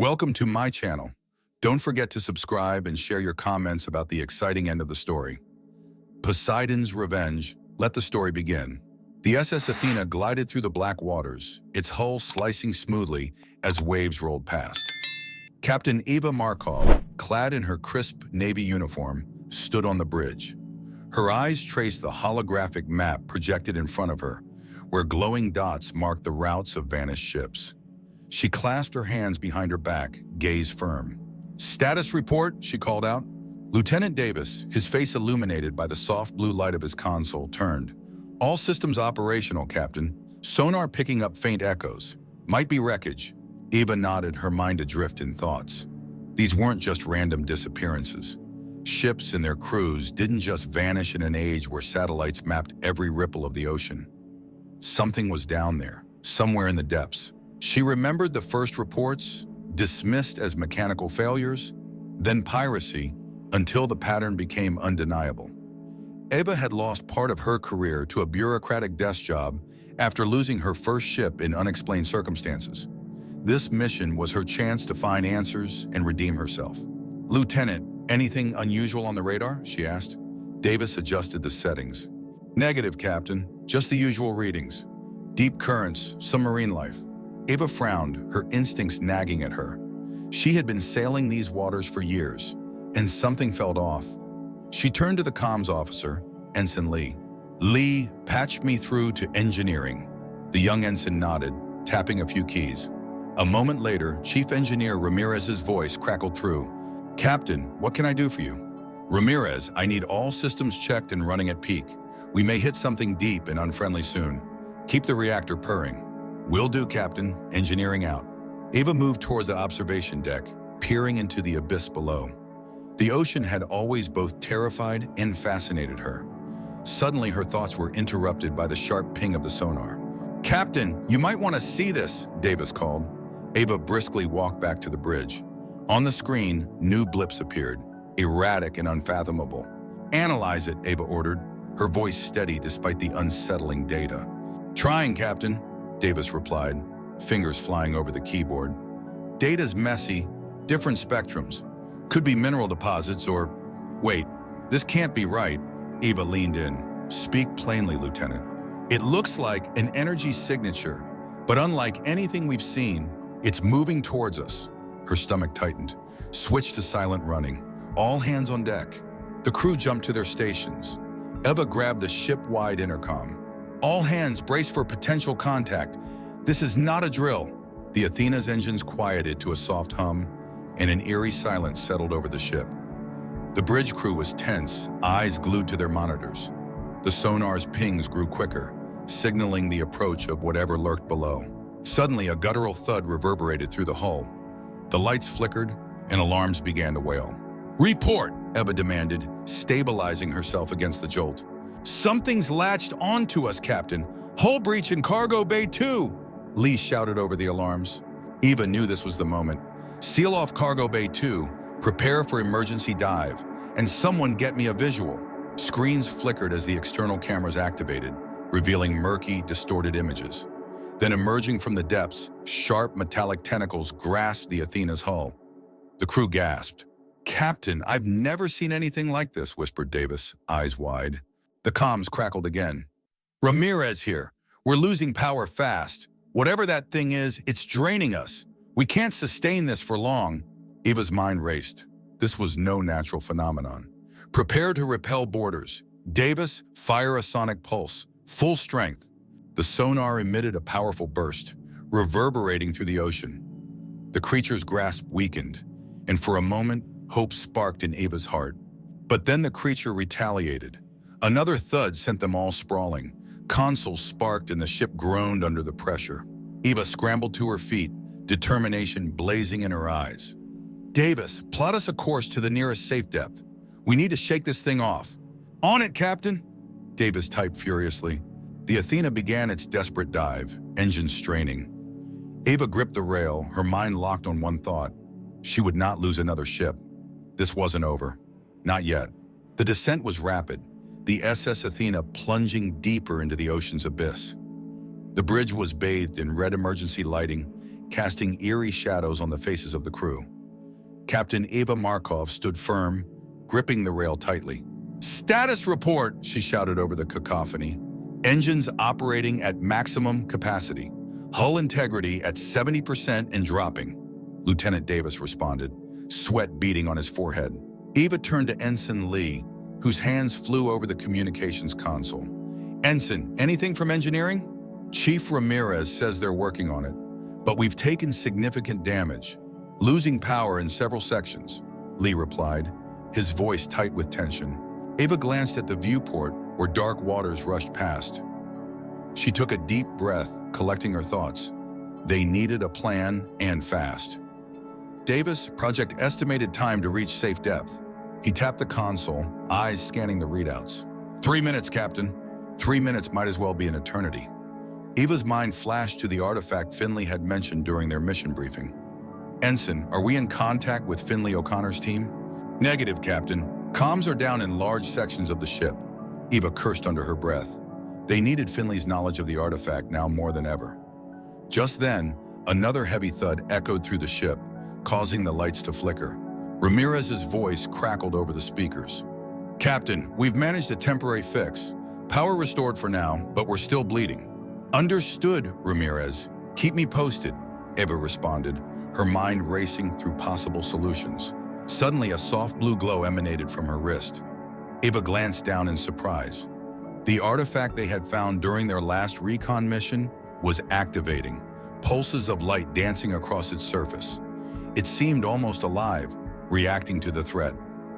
Welcome to my channel. Don't forget to subscribe and share your comments about the exciting end of the story. Poseidon's revenge. Let the story begin. The SS Athena glided through the black waters, its hull slicing smoothly as waves rolled past. Captain Eva Markov, clad in her crisp Navy uniform, stood on the bridge. Her eyes traced the holographic map projected in front of her, where glowing dots marked the routes of vanished ships. She clasped her hands behind her back, gaze firm. "Status report," she called out. Lieutenant Davis, his face illuminated by the soft blue light of his console, turned. "All systems operational, Captain. Sonar picking up faint echoes. Might be wreckage." Eva nodded, her mind adrift in thoughts. These weren't just random disappearances. Ships and their crews didn't just vanish in an age where satellites mapped every ripple of the ocean. Something was down there, somewhere in the depths. She remembered the first reports, dismissed as mechanical failures, then piracy, until the pattern became undeniable. Eva had lost part of her career to a bureaucratic desk job after losing her first ship in unexplained circumstances. This mission was her chance to find answers and redeem herself. "Lieutenant, anything unusual on the radar?" she asked. Davis adjusted the settings. "Negative, Captain. Just the usual readings. Deep currents, some marine life." Eva frowned, her instincts nagging at her. She had been sailing these waters for years, and something felt off. She turned to the comms officer, Ensign Lee. "Lee, patch me through to engineering." The young ensign nodded, tapping a few keys. A moment later, Chief Engineer Ramirez's voice crackled through. "Captain, what can I do for you?" "Ramirez, I need all systems checked and running at peak. We may hit something deep and unfriendly soon. Keep the reactor purring." "Will do, Captain. Engineering out." Eva moved toward the observation deck, peering into the abyss below. The ocean had always both terrified and fascinated her. Suddenly, her thoughts were interrupted by the sharp ping of the sonar. "Captain, you might want to see this," Davis called. Eva briskly walked back to the bridge. On the screen, new blips appeared, erratic and unfathomable. "Analyze it," Eva ordered, her voice steady despite the unsettling data. "Trying, Captain," Davis replied, fingers flying over the keyboard. "Data's messy, different spectrums. Could be mineral deposits or... Wait, this can't be right." Eva leaned in. "Speak plainly, Lieutenant." "It looks like an energy signature, but unlike anything we've seen, it's moving towards us." Her stomach tightened. Switch to silent running. All hands on deck. The crew jumped to their stations. Eva grabbed the ship-wide intercom. "All hands brace for potential contact. This is not a drill." The Athena's engines quieted to a soft hum, and an eerie silence settled over the ship. The bridge crew was tense, eyes glued to their monitors. The sonar's pings grew quicker, signaling the approach of whatever lurked below. Suddenly, a guttural thud reverberated through the hull. The lights flickered, and alarms began to wail. "Report," Eva demanded, stabilizing herself against the jolt. "Something's latched onto us, Captain. Hull breach in cargo bay 2. Lee shouted over the alarms. Eva knew this was the moment. "Seal off cargo bay 2, prepare for emergency dive, and someone get me a visual." Screens flickered as the external cameras activated, revealing murky, distorted images. Then emerging from the depths, sharp metallic tentacles grasped the Athena's hull. The crew gasped. "Captain, I've never seen anything like this," whispered Davis, eyes wide. The comms crackled again. "Ramirez here. We're losing power fast. Whatever that thing is, it's draining us. We can't sustain this for long." Eva's mind raced. This was no natural phenomenon. "Prepare to repel boarders. Davis, fire a sonic pulse. Full strength." The sonar emitted a powerful burst, reverberating through the ocean. The creature's grasp weakened, and for a moment, hope sparked in Eva's heart. But then the creature retaliated. Another thud sent them all sprawling. Consoles sparked and the ship groaned under the pressure. Eva scrambled to her feet, determination blazing in her eyes. "Davis, plot us a course to the nearest safe depth. We need to shake this thing off." "On it, Captain," Davis typed furiously. The Athena began its desperate dive, engines straining. Eva gripped the rail, her mind locked on one thought. She would not lose another ship. This wasn't over. Not yet. The descent was rapid, the SS Athena plunging deeper into the ocean's abyss. The bridge was bathed in red emergency lighting, casting eerie shadows on the faces of the crew. Captain Eva Markov stood firm, gripping the rail tightly. "Status report," she shouted over the cacophony. "Engines operating at maximum capacity. Hull integrity at 70% and dropping." Lieutenant Davis responded, sweat beading on his forehead. Eva turned to Ensign Lee, whose hands flew over the communications console. "Ensign, anything from engineering?" "Chief Ramirez says they're working on it, but we've taken significant damage, losing power in several sections," Lee replied, his voice tight with tension. Eva glanced at the viewport where dark waters rushed past. She took a deep breath, collecting her thoughts. They needed a plan, and fast. "Davis, project estimated time to reach safe depth." He tapped the console, eyes scanning the readouts. 3 minutes, Captain." 3 minutes might as well be an eternity. Eva's mind flashed to the artifact Finley had mentioned during their mission briefing. "Ensign, are we in contact with Finley O'Connor's team?" "Negative, Captain. Comms are down in large sections of the ship." Eva cursed under her breath. They needed Finley's knowledge of the artifact now more than ever. Just then, another heavy thud echoed through the ship, causing the lights to flicker. Ramirez's voice crackled over the speakers. "Captain, we've managed a temporary fix. Power restored for now, but we're still bleeding." "Understood, Ramirez. Keep me posted," Eva responded, her mind racing through possible solutions. Suddenly, a soft blue glow emanated from her wrist. Eva glanced down in surprise. The artifact they had found during their last recon mission was activating, pulses of light dancing across its surface. It seemed almost alive, reacting to the threat.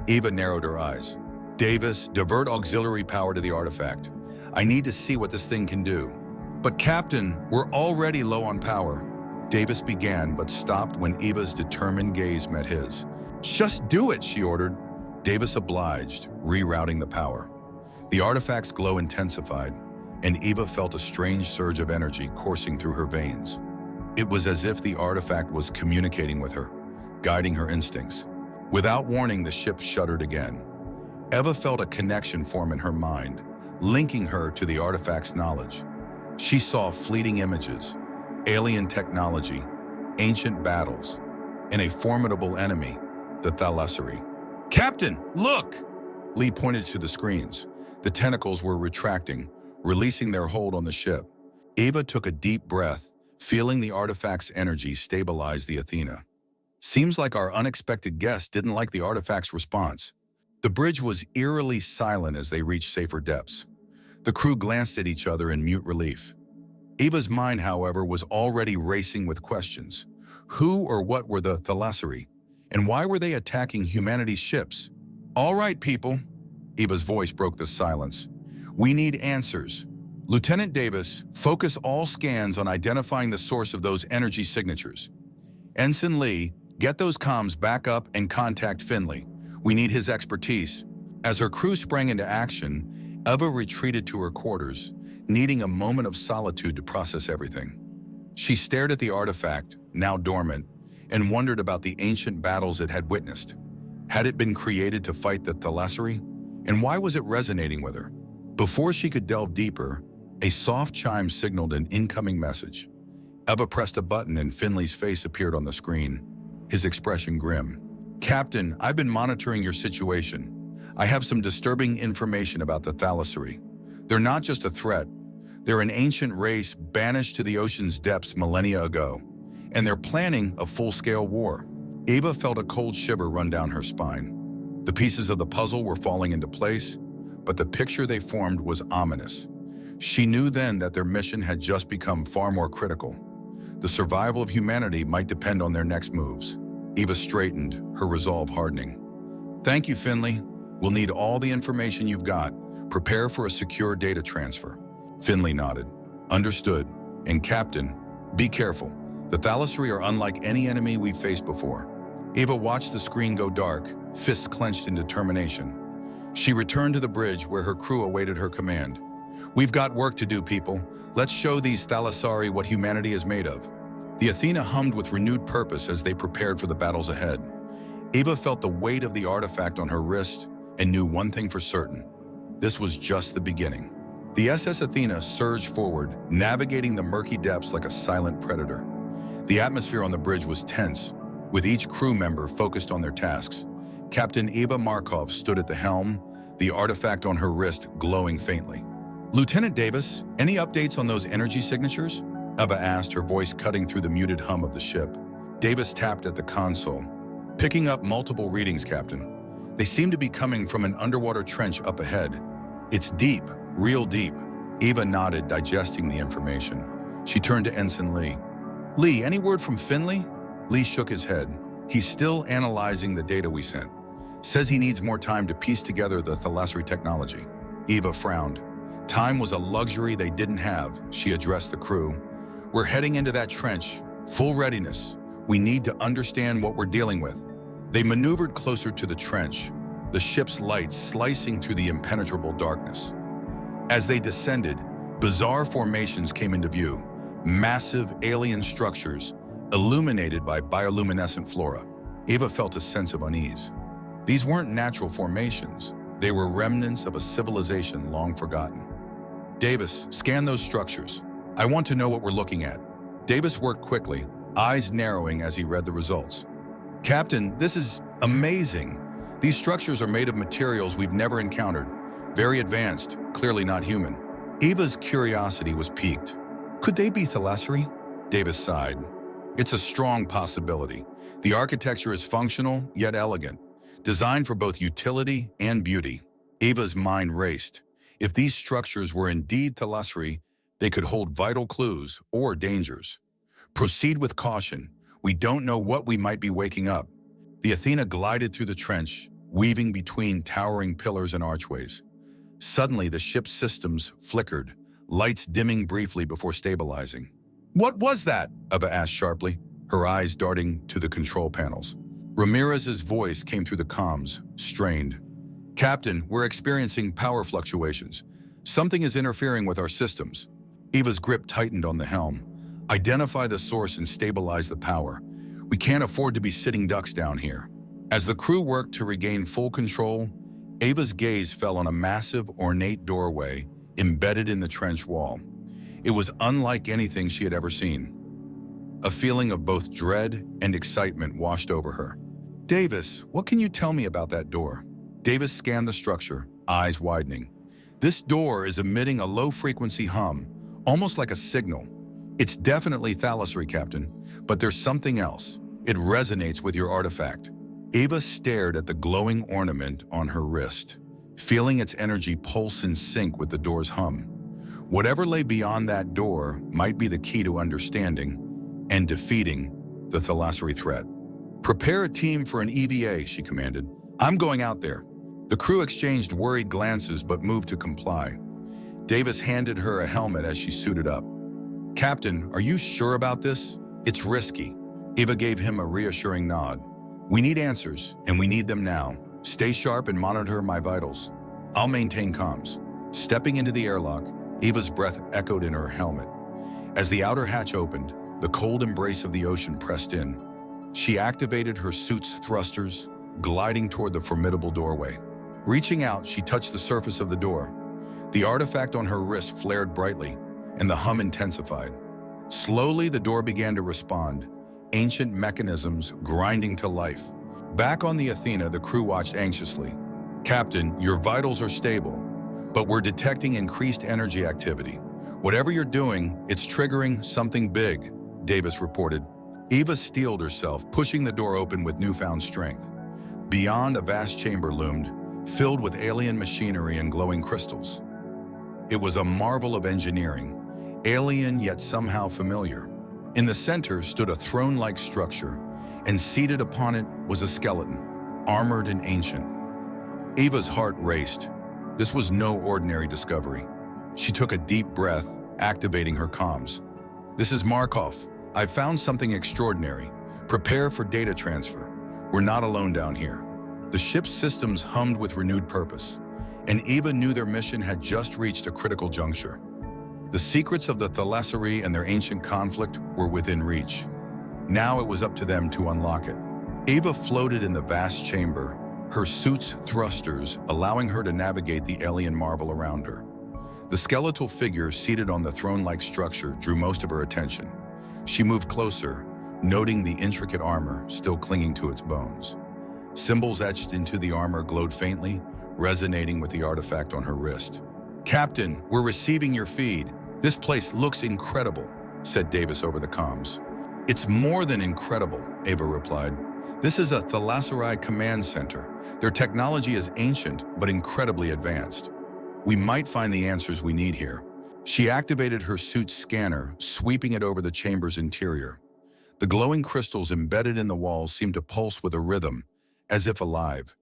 Eva narrowed her eyes. "Davis, divert auxiliary power to the artifact. I need to see what this thing can do." "But Captain, we're already low on power." Davis began, but stopped when Eva's determined gaze met his. "Just do it," she ordered. Davis obliged, rerouting the power. The artifact's glow intensified, and Eva felt a strange surge of energy coursing through her veins. It was as if the artifact was communicating with her, guiding her instincts. Without warning, the ship shuddered again. Eva felt a connection form in her mind, linking her to the artifact's knowledge. She saw fleeting images, alien technology, ancient battles, and a formidable enemy, the thalassary. "Captain, look!" Lee pointed to the screens. The tentacles were retracting, releasing their hold on the ship. Eva took a deep breath, feeling the artifact's energy stabilize the Athena. "Seems like our unexpected guest didn't like the artifact's response." The bridge was eerily silent as they reached safer depths. The crew glanced at each other in mute relief. Eva's mind, however, was already racing with questions. Who or what were the thalassary? And why were they attacking humanity's ships? "All right, people." Eva's voice broke the silence. "We need answers. Lieutenant Davis, focus all scans on identifying the source of those energy signatures. Ensign Lee, get those comms back up and contact Finley. We need his expertise." As her crew sprang into action, Eva retreated to her quarters, needing a moment of solitude to process everything. She stared at the artifact, now dormant, and wondered about the ancient battles it had witnessed. Had it been created to fight the thalassary? And why was it resonating with her? Before she could delve deeper, a soft chime signaled an incoming message. Eva pressed a button and Finley's face appeared on the screen, his expression grim. "Captain, I've been monitoring your situation. I have some disturbing information about the thalassary. They're not just a threat. They're an ancient race banished to the ocean's depths millennia ago, and they're planning a full-scale war." Eva felt a cold shiver run down her spine. The pieces of the puzzle were falling into place, but the picture they formed was ominous. She knew then that their mission had just become far more critical. The survival of humanity might depend on their next moves. Eva straightened, her resolve hardening. "Thank you, Finley. We'll need all the information you've got. Prepare for a secure data transfer." Finley nodded. "Understood. And Captain, be careful. The thalassary are unlike any enemy we've faced before." Eva watched the screen go dark, fists clenched in determination. She returned to the bridge where her crew awaited her command. "We've got work to do, people. Let's show these thalassari what humanity is made of." The Athena hummed with renewed purpose as they prepared for the battles ahead. Eva felt the weight of the artifact on her wrist and knew one thing for certain. This was just the beginning. The SS Athena surged forward, navigating the murky depths like a silent predator. The atmosphere on the bridge was tense, with each crew member focused on their tasks. Captain Eva Markov stood at the helm, the artifact on her wrist glowing faintly. "Lieutenant Davis, any updates on those energy signatures?" Eva asked, her voice cutting through the muted hum of the ship. Davis tapped at the console. "Picking up multiple readings, Captain. They seem to be coming from an underwater trench up ahead. It's deep, real deep." Eva nodded, digesting the information. She turned to Ensign Lee. "Lee, any word from Finley?" Lee shook his head. "He's still analyzing the data we sent. Says he needs more time to piece together the thalassary technology." Eva frowned. Time was a luxury they didn't have, she addressed the crew. "We're heading into that trench. Full readiness. We need to understand what we're dealing with." They maneuvered closer to the trench, the ship's lights slicing through the impenetrable darkness. As they descended, bizarre formations came into view, massive alien structures illuminated by bioluminescent flora. Eva felt a sense of unease. These weren't natural formations. They were remnants of a civilization long forgotten. "Davis, scan those structures. I want to know what we're looking at." Davis worked quickly, eyes narrowing as he read the results. "Captain, this is amazing. These structures are made of materials we've never encountered. Very advanced, clearly not human." Eva's curiosity was piqued. "Could they be thalassary?" Davis sighed. "It's a strong possibility. The architecture is functional, yet elegant, designed for both utility and beauty." Eva's mind raced. If these structures were indeed thalassary, they could hold vital clues or dangers. "Proceed with caution. We don't know what we might be waking up." The Athena glided through the trench, weaving between towering pillars and archways. Suddenly, the ship's systems flickered, lights dimming briefly before stabilizing. "What was that?" Eva asked sharply, her eyes darting to the control panels. Ramirez's voice came through the comms, strained. "Captain, we're experiencing power fluctuations. Something is interfering with our systems." Eva's grip tightened on the helm. "Identify the source and stabilize the power. We can't afford to be sitting ducks down here." As the crew worked to regain full control, Eva's gaze fell on a massive, ornate doorway embedded in the trench wall. It was unlike anything she had ever seen. A feeling of both dread and excitement washed over her. "Davis, what can you tell me about that door?" Davis scanned the structure, eyes widening. "This door is emitting a low-frequency hum, almost like a signal. It's definitely thalassary, Captain, but there's something else. It resonates with your artifact." Eva stared at the glowing ornament on her wrist, feeling its energy pulse in sync with the door's hum. Whatever lay beyond that door might be the key to understanding and defeating the thalassary threat. "Prepare a team for an EVA," she commanded. "I'm going out there." The crew exchanged worried glances but moved to comply. Davis handed her a helmet as she suited up. "Captain, are you sure about this? It's risky." Eva gave him a reassuring nod. "We need answers, and we need them now. Stay sharp and monitor my vitals. I'll maintain comms." Stepping into the airlock, Eva's breath echoed in her helmet. As the outer hatch opened, the cold embrace of the ocean pressed in. She activated her suit's thrusters, gliding toward the formidable doorway. Reaching out, she touched the surface of the door. The artifact on her wrist flared brightly, and the hum intensified. Slowly, the door began to respond, ancient mechanisms grinding to life. Back on the Athena, the crew watched anxiously. "Captain, your vitals are stable, but we're detecting increased energy activity. Whatever you're doing, it's triggering something big," Davis reported. Eva steeled herself, pushing the door open with newfound strength. Beyond, a vast chamber loomed, filled with alien machinery and glowing crystals. It was a marvel of engineering, alien yet somehow familiar. In the center stood a throne-like structure, and seated upon it was a skeleton, armored and ancient. Eva's heart raced. This was no ordinary discovery. She took a deep breath, activating her comms. "This is Markov. I've found something extraordinary. Prepare for data transfer. We're not alone down here." The ship's systems hummed with renewed purpose, and Eva knew their mission had just reached a critical juncture. The secrets of the thalassary and their ancient conflict were within reach. Now it was up to them to unlock it. Eva floated in the vast chamber, her suit's thrusters allowing her to navigate the alien marvel around her. The skeletal figure seated on the throne-like structure drew most of her attention. She moved closer, noting the intricate armor still clinging to its bones. Symbols etched into the armor glowed faintly, resonating with the artifact on her wrist. "Captain, we're receiving your feed. This place looks incredible," said Davis over the comms. "It's more than incredible," Ava replied. "This is a thalassari command center. Their technology is ancient, but incredibly advanced. We might find the answers we need here." She activated her suit's scanner, sweeping it over the chamber's interior. The glowing crystals embedded in the walls seemed to pulse with a rhythm, as if alive.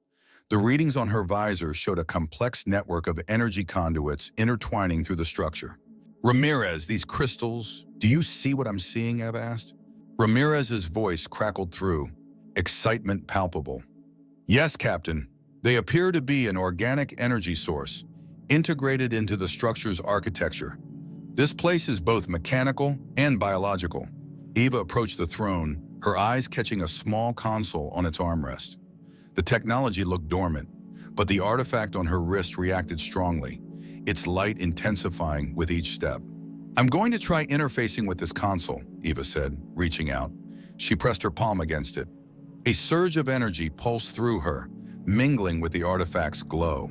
The readings on her visor showed a complex network of energy conduits intertwining through the structure. "Ramirez, these crystals, do you see what I'm seeing?" Eva asked. Ramirez's voice crackled through, excitement palpable. "Yes, Captain. They appear to be an organic energy source, integrated into the structure's architecture. This place is both mechanical and biological." Eva approached the throne, her eyes catching a small console on its armrest. The technology looked dormant, but the artifact on her wrist reacted strongly, its light intensifying with each step. "I'm going to try interfacing with this console," Eva said, reaching out. She pressed her palm against it. A surge of energy pulsed through her, mingling with the artifact's glow.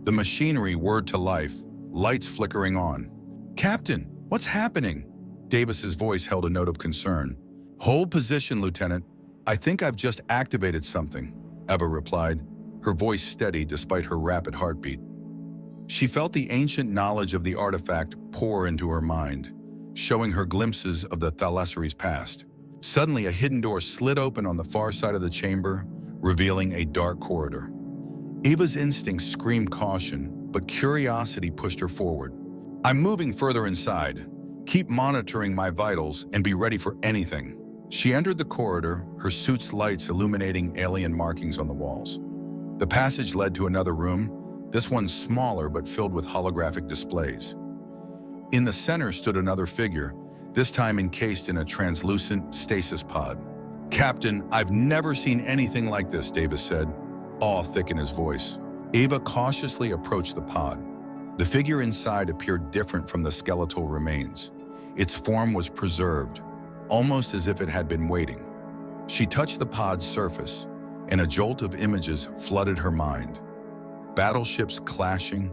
The machinery whirred to life, lights flickering on. "Captain, what's happening?" Davis's voice held a note of concern. "Hold position, Lieutenant. I think I've just activated something," Eva replied, her voice steady despite her rapid heartbeat. She felt the ancient knowledge of the artifact pour into her mind, showing her glimpses of the thalassari's past. Suddenly, a hidden door slid open on the far side of the chamber, revealing a dark corridor. Eva's instincts screamed caution, but curiosity pushed her forward. "I'm moving further inside. Keep monitoring my vitals and be ready for anything." She entered the corridor, her suit's lights illuminating alien markings on the walls. The passage led to another room, this one smaller but filled with holographic displays. In the center stood another figure, this time encased in a translucent stasis pod. "Captain, I've never seen anything like this," Davis said, awe thick in his voice. Ava cautiously approached the pod. The figure inside appeared different from the skeletal remains. Its form was preserved, almost as if it had been waiting. She touched the pod's surface, and a jolt of images flooded her mind. Battleships clashing,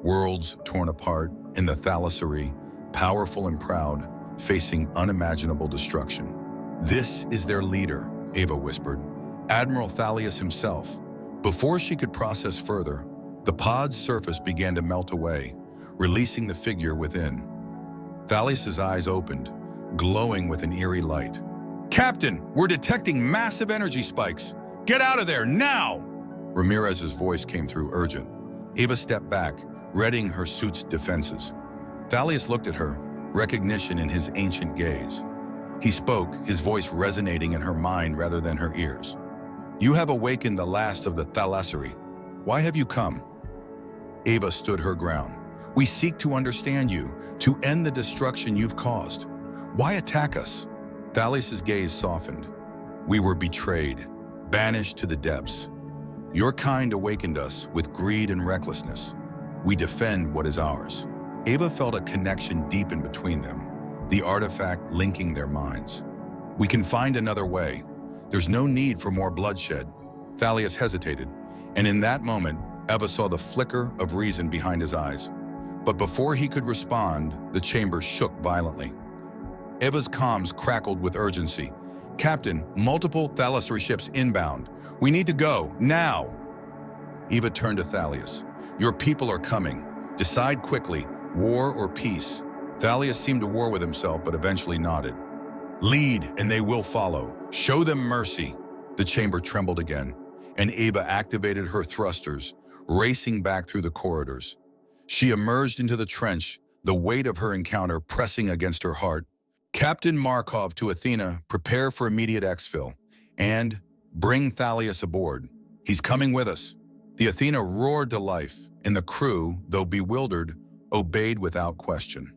worlds torn apart, and the thalassari, powerful and proud, facing unimaginable destruction. "This is their leader," Ava whispered, "Admiral Thalias himself." Before she could process further, the pod's surface began to melt away, releasing the figure within. Thalias's eyes opened, glowing with an eerie light. "Captain, we're detecting massive energy spikes. Get out of there, now!" Ramirez's voice came through urgent. Ava stepped back, readying her suit's defenses. Thalias looked at her, recognition in his ancient gaze. He spoke, his voice resonating in her mind rather than her ears. "You have awakened the last of the thalassari. Why have you come?" Ava stood her ground. "We seek to understand you, to end the destruction you've caused. Why attack us?" Thalias's gaze softened. "We were betrayed, banished to the depths. Your kind awakened us with greed and recklessness. We defend what is ours." Ava felt a connection deepen between them, the artifact linking their minds. "We can find another way. There's no need for more bloodshed." Thalias hesitated, and in that moment, Eva saw the flicker of reason behind his eyes. But before he could respond, the chamber shook violently. Eva's comms crackled with urgency. "Captain, multiple thalassari ships inbound. We need to go, now!" Eva turned to Thalias. "Your people are coming. Decide quickly, war or peace." Thalias seemed to war with himself, but eventually nodded. "Lead, and they will follow. Show them mercy." The chamber trembled again, and Ava activated her thrusters, racing back through the corridors. She emerged into the trench, the weight of her encounter pressing against her heart. "Captain Markov to Athena, prepare for immediate exfil, and bring Thalias aboard. He's coming with us." The Athena roared to life, and the crew, though bewildered, obeyed without question.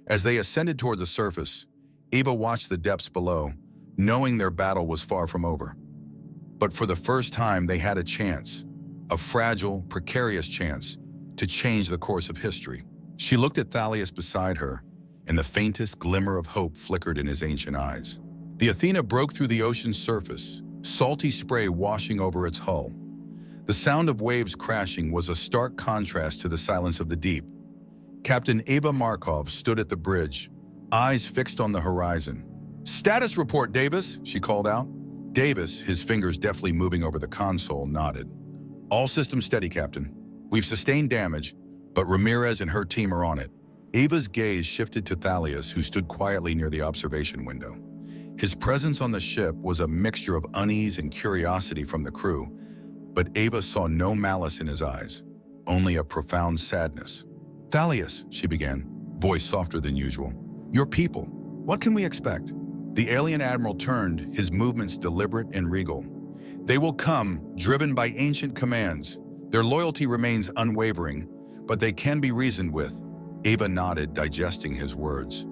As they ascended toward the surface, Ava watched the depths below, knowing their battle was far from over. But for the first time, they had a chance, a fragile, precarious chance, to change the course of history. She looked at Thalias beside her, and the faintest glimmer of hope flickered in his ancient eyes. The Athena broke through the ocean's surface, salty spray washing over its hull. The sound of waves crashing was a stark contrast to the silence of the deep. Captain Ava Markov stood at the bridge, eyes fixed on the horizon. "Status report, Davis," she called out. Davis, his fingers deftly moving over the console, nodded. "All systems steady, Captain. We've sustained damage, but Ramirez and her team are on it." Ava's gaze shifted to Thalius, who stood quietly near the observation window. His presence on the ship was a mixture of unease and curiosity from the crew, but Ava saw no malice in his eyes, only a profound sadness. "Thalius," she began, voice softer than usual, "your people, what can we expect?" The alien admiral turned, his movements deliberate and regal. "They will come, driven by ancient commands. Their loyalty remains unwavering, but they can be reasoned with." Ava nodded, digesting his words.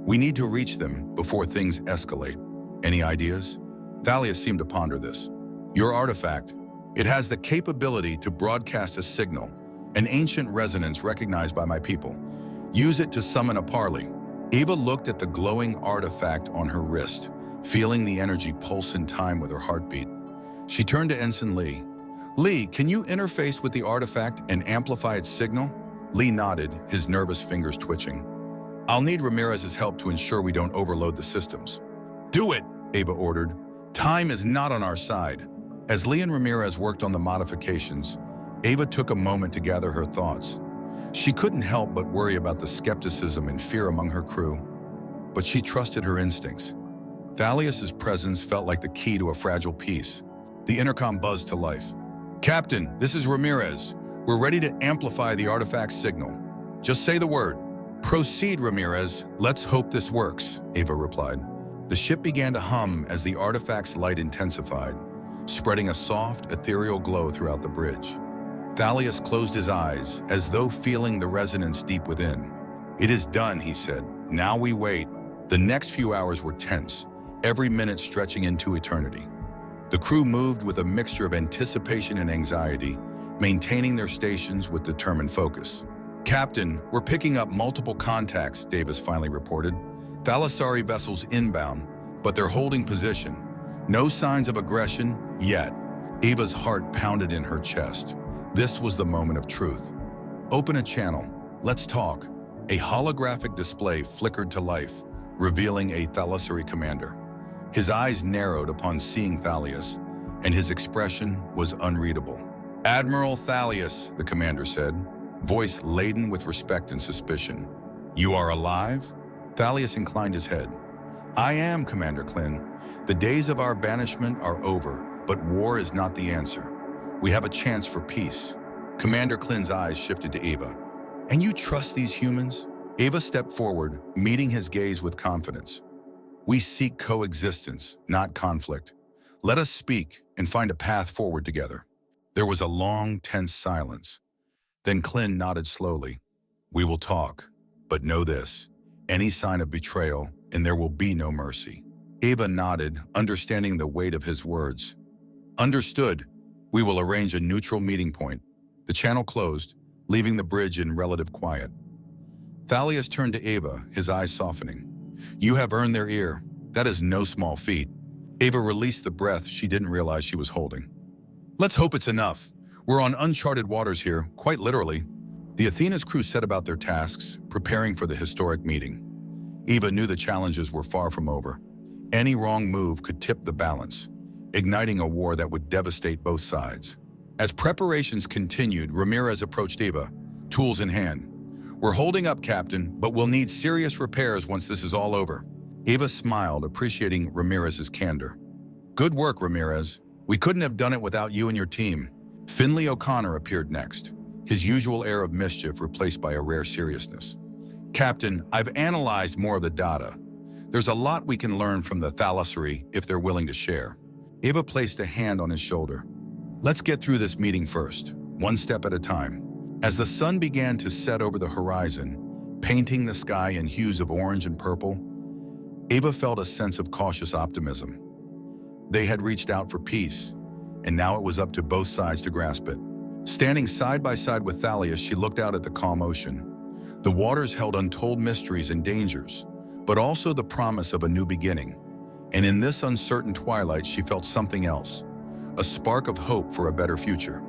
"We need to reach them before things escalate. Any ideas?" Thalius seemed to ponder this. "Your artifact. It has the capability to broadcast a signal, an ancient resonance recognized by my people. Use it to summon a parley." Ava looked at the glowing artifact on her wrist, feeling the energy pulse in time with her heartbeat. She turned to Ensign Lee. "Lee, can you interface with the artifact and amplify its signal?" Lee nodded, his nervous fingers twitching. "I'll need Ramirez's help to ensure we don't overload the systems." "Do it," Ava ordered. "Time is not on our side." As Lee and Ramirez worked on the modifications, Ava took a moment to gather her thoughts. She couldn't help but worry about the skepticism and fear among her crew, but she trusted her instincts. Thalius's presence felt like the key to a fragile peace. The intercom buzzed to life. "Captain, this is Ramirez. We're ready to amplify the artifact's signal. Just say the word." "Proceed, Ramirez. Let's hope this works," Ava replied. The ship began to hum as the artifact's light intensified, spreading a soft, ethereal glow throughout the bridge. Thalius closed his eyes, as though feeling the resonance deep within. "It is done," he said. "Now we wait." The next few hours were tense, every minute stretching into eternity. The crew moved with a mixture of anticipation and anxiety, maintaining their stations with determined focus. "Captain, we're picking up multiple contacts," Davis finally reported. "Thalassari vessels inbound, but they're holding position. No signs of aggression yet." Ava's heart pounded in her chest. This was the moment of truth. "Open a channel. Let's talk." A holographic display flickered to life, revealing a Thalassari commander. His eyes narrowed upon seeing Thalius, and his expression was unreadable. "Admiral Thalius," the commander said, voice laden with respect and suspicion. "You are alive?" Thalius inclined his head. "I am, Commander Klin. The days of our banishment are over, but war is not the answer. We have a chance for peace." Commander Klin's eyes shifted to Ava. "And you trust these humans?" Ava stepped forward, meeting his gaze with confidence. "We seek coexistence, not conflict. Let us speak and find a path forward together." There was a long, tense silence. Then Klin nodded slowly. "We will talk, but know this. Any sign of betrayal, and there will be no mercy." Ava nodded, understanding the weight of his words. "Understood. We will arrange a neutral meeting point." The channel closed, leaving the bridge in relative quiet. Thalius turned to Ava, his eyes softening. "You have earned their ear. That is no small feat." Ava released the breath she didn't realize she was holding. "Let's hope it's enough. We're on uncharted waters here, quite literally." The Athena's crew set about their tasks, preparing for the historic meeting. Ava knew the challenges were far from over. Any wrong move could tip the balance, igniting a war that would devastate both sides. As preparations continued, Ramirez approached Ava, tools in hand. "We're holding up, Captain, but we'll need serious repairs once this is all over." Ava smiled, appreciating Ramirez's candor. "Good work, Ramirez. We couldn't have done it without you and your team." Finley O'Connor appeared next, his usual air of mischief replaced by a rare seriousness. "Captain, I've analyzed more of the data. There's a lot we can learn from the Thalassari if they're willing to share." Ava placed a hand on his shoulder. "Let's get through this meeting first, one step at a time." As the sun began to set over the horizon, painting the sky in hues of orange and purple, Ava felt a sense of cautious optimism. They had reached out for peace, and now it was up to both sides to grasp it. Standing side by side with Thalius, she looked out at the calm ocean. The waters held untold mysteries and dangers, but also the promise of a new beginning. And in this uncertain twilight, she felt something else, a spark of hope for a better future.